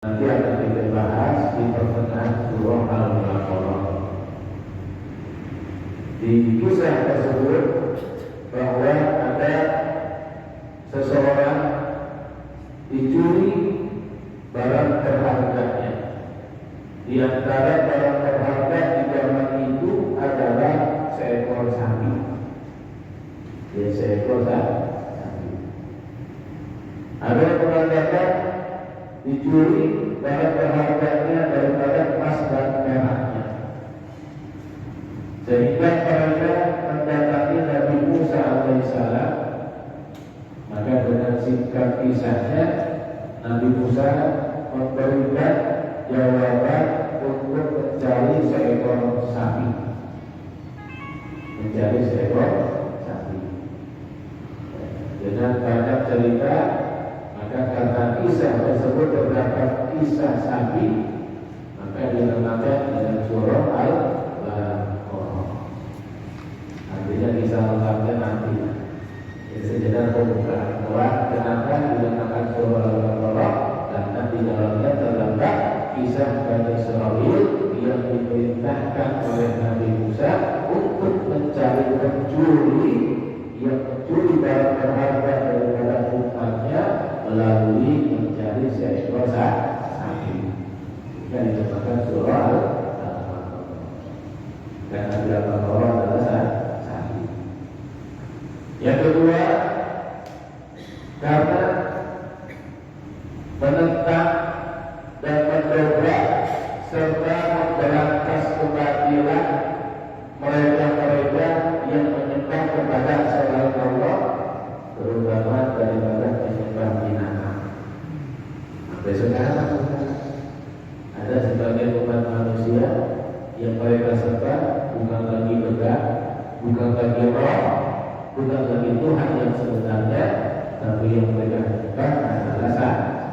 Nanti akan kita bahas di pertengahan surah Al-Baqarah. Di kisah tersebut bahwa ada seseorang dicuri barang berharganya. Di antara barang berharga di zaman itu adalah seekor sapi. Seekor sapi. Ada yang mengatakan dicuri barang berharganya daripada emas dan peraknya, sehingga mereka mendatangi Nabi Musa alaihissalam. Maka dengan singkat kisahnya, Nabi Musa memberikan jawaban untuk mencari seekor sapi. Dengan banyak cerita, maka karena kisah tersebut terdapat kisah sapi, maka dinamakan dengan surah Al-Baqarah. Artinya kisah lengkapnya nanti. Ini sekedar pembukaan. Kenapa dinamakan surah Al-Baqarah? Karena di dalamnya terdapat kisah Bani Israil yang diperintahkan oleh Nabi Musa untuk mencari pencuri yang mencuri barang berharga daripada umatnya melalui mencari seekor sapi. Yang dinamakan surah Al-Baqarah. Karena Al-Baqarah adalah sapi. Yang kedua, karena menentang dan mendobrak serta memberantas kebatilan mereka-mereka yang menyembah kepada selain Allah, terutama daripada penyembah binatang. Sampai sekarang ada sebagian umat manusia yang mereka sembah bukan lagi benda, bukan lagi roh, bukan lagi Tuhan yang sebenarnya, tapi yang mereka sembah adalah sapi.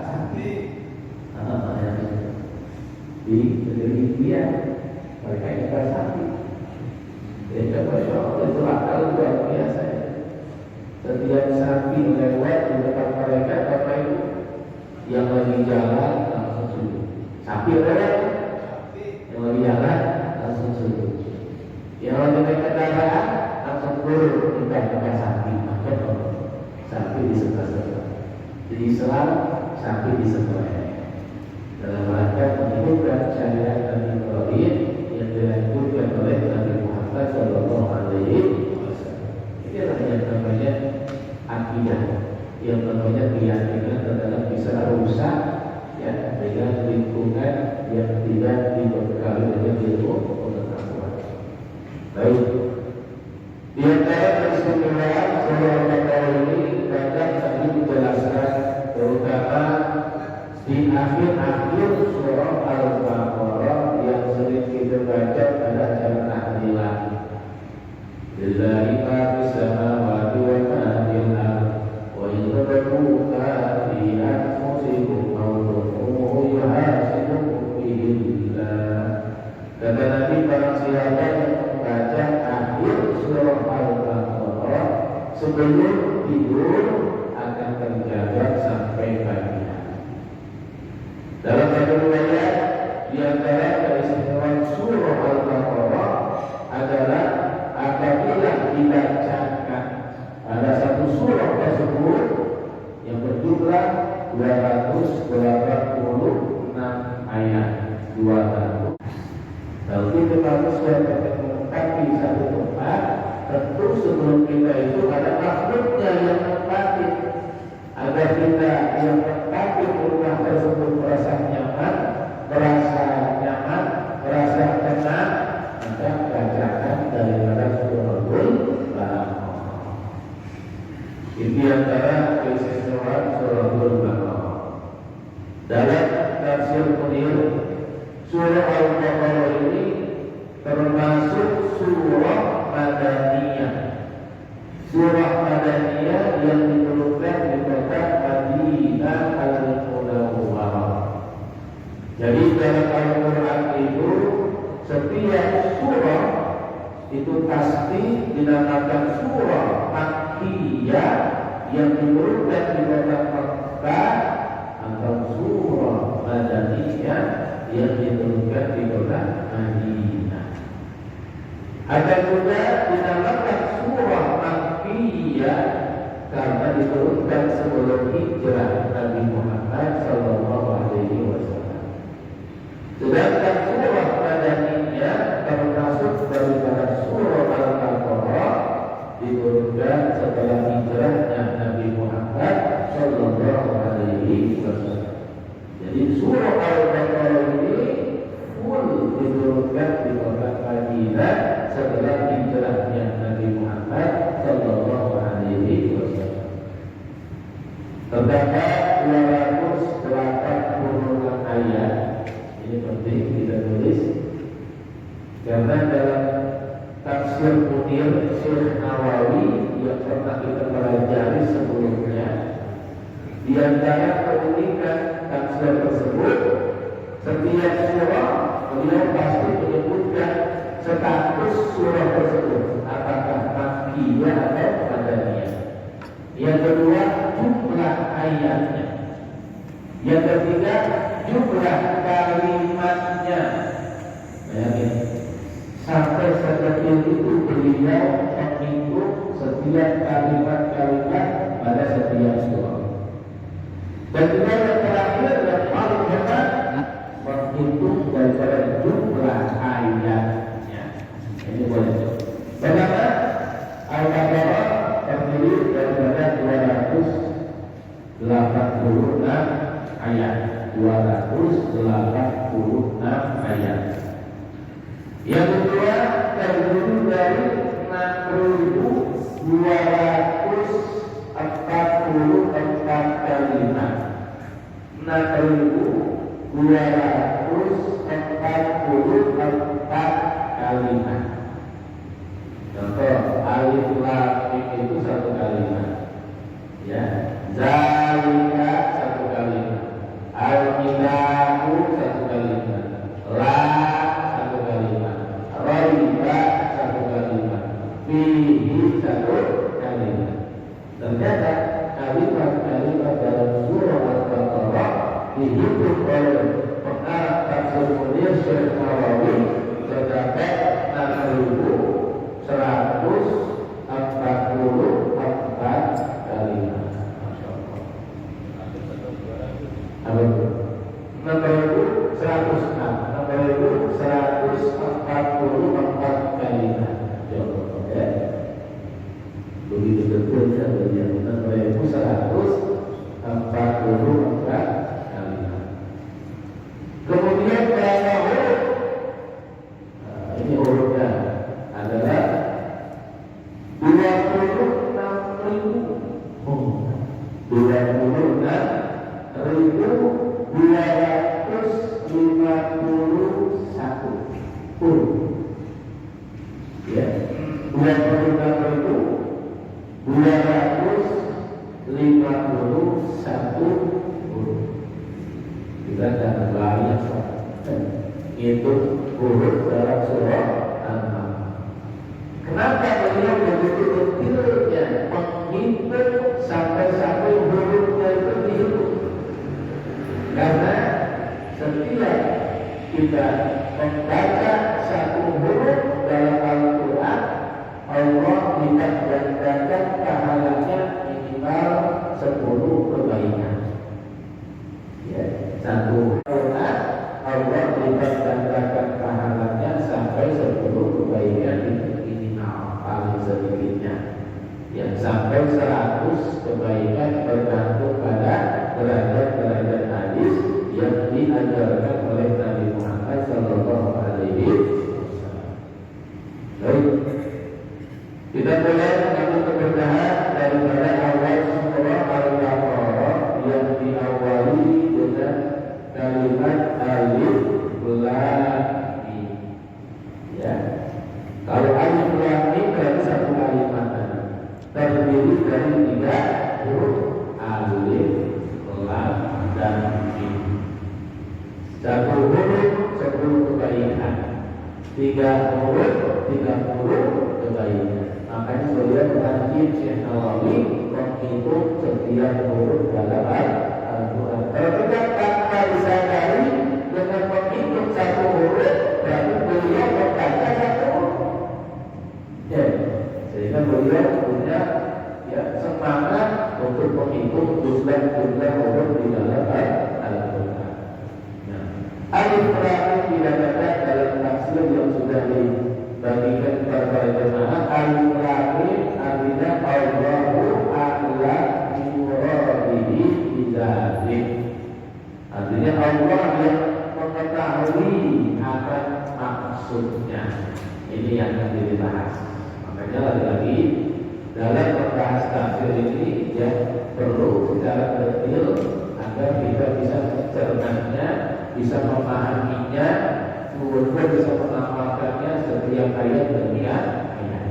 Di India mereka nyembah sapi. Ya, Masya Allah, itu akal luar biasa ya. Setiap sapi lewat di depan mereka, apa itu? Yang lagi jalan langsung sujud. Sapi lewat, yang lagi jalan langsung sujud. Yang lagi naik kendaraan langsung turun di depan sapi. Maka sapi disembah-sembah. Di Islam sapi disembah dalam rangka menghidupkan syariat Nabi Ibrahim yang dilanjutkan oleh Nabi Muhammad Sallallahu Alaihi Wasallam. Inilah yang namanya akidah, yang namanya keyakinan adalah bisa rusak ya dengan lingkungan yang tidak dibekali dengan ilmu pengetahuan. Baik, di antara keistimewaan surah Al-Baqarah ini banyak tadi dijelaskan, terutama di akhir-akhir surah Al-Baqarah yang sering kita baca pada acara tahlilan. Lillahi ma fis samawati wa ma fil ardi wa in tad'u fi anfusikum aw tukhfuhu yuhasibukum bihi billah. Kata Nabi, barang siapa yang membaca akhir surah Al-Baqarah sebelum tidur akan terjaga sampai pagi. Dalam satu riwayat, di antara keistimewaan surah Al-Baqarah adalah apabila dibacakan pada satu surah tersebut yang berjumlah 286 ayat, 200. Kalau kita harus menempati satu tempat, tentu sebelum kita itu ada makhluknya yang menempati. Agar kita yang menempati rumah tersebut merasa nyaman, merasa tenang, maka bacakan daripada surah Al-Baqarah. Ini antara keistimewaan surah Al-Baqarah. Dalam tafsir Munir, surah Al-Baqarah ini termasuk surah Madaniyah. Surah Madaniyah yang diturunkan di kota Madinah Al-Munawwarah. Jadi dalam Al-Quran itu setiap surah itu pasti dinamakan surah Makkiyah yang diturunkan di kota Makkah atau surah Madaniyah yang diturunkan di kota Madinah. Ada juga dinamakan surah Makkiyah karena diturunkan sebelum hijrah Nabi Muhammad sallallahu alaihi wasallam. Sedangkan surah Madaniyah termasuk daripada surah Al-Baqarah diturunkan setelah hijrahnya Nabi Muhammad sallallahu alaihi wasallam. Jadi surah Al-Baqarah ini full diturunkan di kota Madinah setelah hijrahnya Nabi Muhammad sallallahu alaihi wasallam. Terdapat 286 ayat. Ini penting kita tulis karena dalam tafsir Munir Syekh Nawawi yang pernah kita pelajari sebelumnya, di antara keunikan tafsir tersebut, setiap surah beliau pasti menyebutkan status surah tersebut, apakah Makkiyah atau Madaniyah. Yang kedua, jumlah ayatnya. Yang ketiga, jumlah kalimatnya. Bayangin, sampai seperti itu beliau menghitung setiap kalimat-kalimat pada setiap surah. Dan juga yang terakhir dan paling hebat, menghitung daripada jumlah ayatnya. Ini boleh. Pertama, Al-Baqarah terdiri daripada 286 ayat. 286 ayat. Yang kedua, terdiri dari 6.244 kalimat. 6.244 kalimat. Contoh, alif lam mim itu satu kalimat. Ya, zalika satu kalimat. Al-Ilahu satu kalimat. La satu kalimat. Raiba satu kalimat. Fihi satu kalimat. Ternyata kalimat-kalimat dalam surah Al-Baqarah dihitung oleh pengarang tafsir Munir Syekh Nawawi terdapat 6.144 kalimat. Masya Allah. Apa itu? 6.144 kalimat. Ya. Begitu detailnya beliau. 6.144 kalimat. Kemudian kalau ini hurufnya adalah 26.251 huruf. Ya, 26.251 huruf. Kita jangan banyak itu huruf dalam surah An-Nahl. Kenapa beliau begitu detailnya menghitung sampai hurufnya itu dihitung? Karena setiap kita membaca satu huruf dalam Al-Quran, Allah lipat gandakan pahalanya minimal 10 kebaikan. Ya, satu Quran Allah lipat gandakan pahalanya sampai 10 kebaikan minimal, paling sedikitnya. Yang sampai 100 kebaikan bergantung pada derajat-derajat hadis yang diajarkan oleh Nabi Muhammad sallallahu alaihi wasallam. Baik, kita mulai mengambil keberkahan daripada awal surah Al-Baqarah yang diawali dengan kalimat alif lam mim. Ya, kalau alif lam mim berarti satu kalimat terdiri dari 3 huruf alif lam dan mim. Satu huruf 10 kebaikan, 3 huruf 30 kebaikan. Makanya beliau mengaji Syekh Nawawi menghitung setiap huruf dalam Al-Quran. Kalau kita tanpa disadari dengan menghitung satu huruf, berarti beliau membaca satu huruf. Ya, sehingga beliau punya semangat untuk menghitung jumlah huruf di dalam Al-Quran. Alif Lam dikatakan dalam tafsir yang sudah dibagikan kepada jemaah. Alif Lam artinya Allahu a'lam bi muradihi bidzalik. Artinya Allah yang mengetahui akan maksudnya. Ini yang akan dibahas. Makanya lagi-lagi dalam membahas tafsir ini perlu secara detail agar kita bisa mencernanya, bisa memahaminya, kemudian bisa mengamalkannya setiap ayat demi ayat.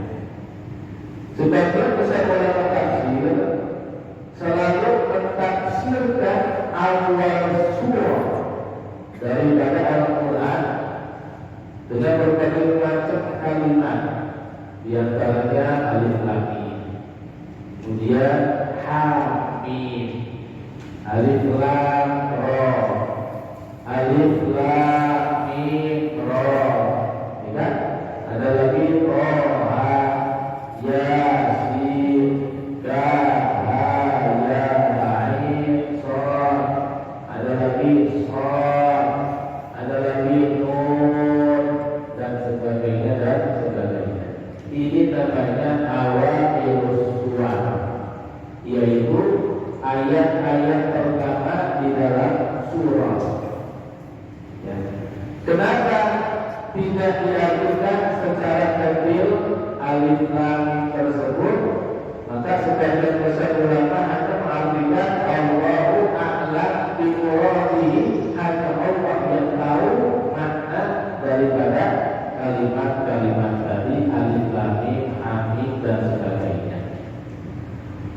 Sebagian besar ulama tafsir selalu mentafsirkan awal surah daripada Al-Quran dengan berbagai macam kalimat, di antaranya alif lam mim, kemudian ha mim, alif lam ra, alif lam mim ra, ya kan? Ada lagi ra ha ya sin ka ha ya ain sad, ada lagi sad, ada lagi nun dan sebagainya dan sebagainya. Ini namanya awalul surah, yaitu ayat-ayat pertama di dalam surah. Ya. Kenapa tidak dilakukan secara detail alif lam mim tersebut? Maka sebagian besar ulama hanya mengartikan Allahu a'lam bi muradihi, hanya Allah yang tahu makna daripada kalimat-kalimat tadi alif lam mim, ha mim dan sebagainya.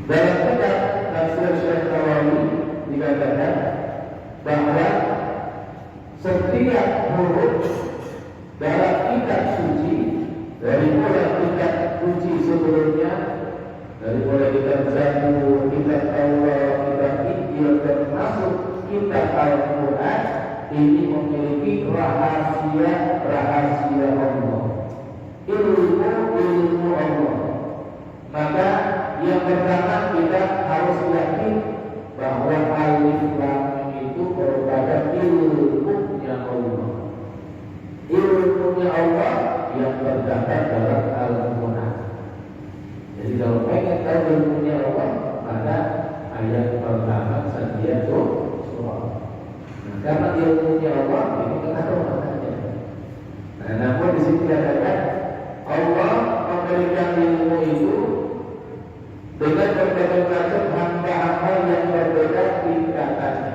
Dalam kitab tafsir Syekh Nawawi dikatakan bahwa setiap huruf dalam kitab suci, dari mulai kitab suci sebelumnya, dari mulai kitab Zabur, kitab Taurat, kitab Injil, termasuk kitab Al-Quran, ini memiliki rahasia Allah, ilmu Allah. Maka yang pertama kita harus yakin bahwa alif lam mim itu merupakan ilmunya Allah, ilmunya Allah yang terdapat dalam Al-Quran. Jadi kalau pengen tahu ilmunya Allah, maka ayat pertama saja surah. Karena ilmunya Allah ini kita tahu maknanya. Nah, namun di sini dikatakan Allah memberikan ilmu itu dengan berbagai macam hamba-hamba yang berbeda tingkatannya.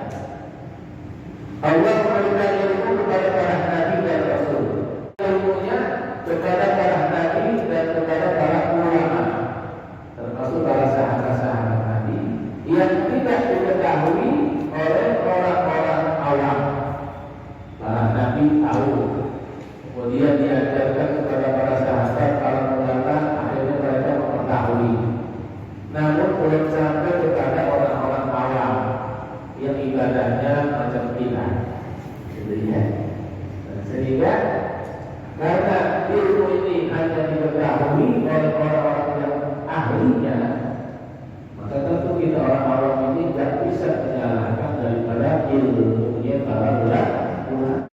Allah memberikan ilmu kepada para nabi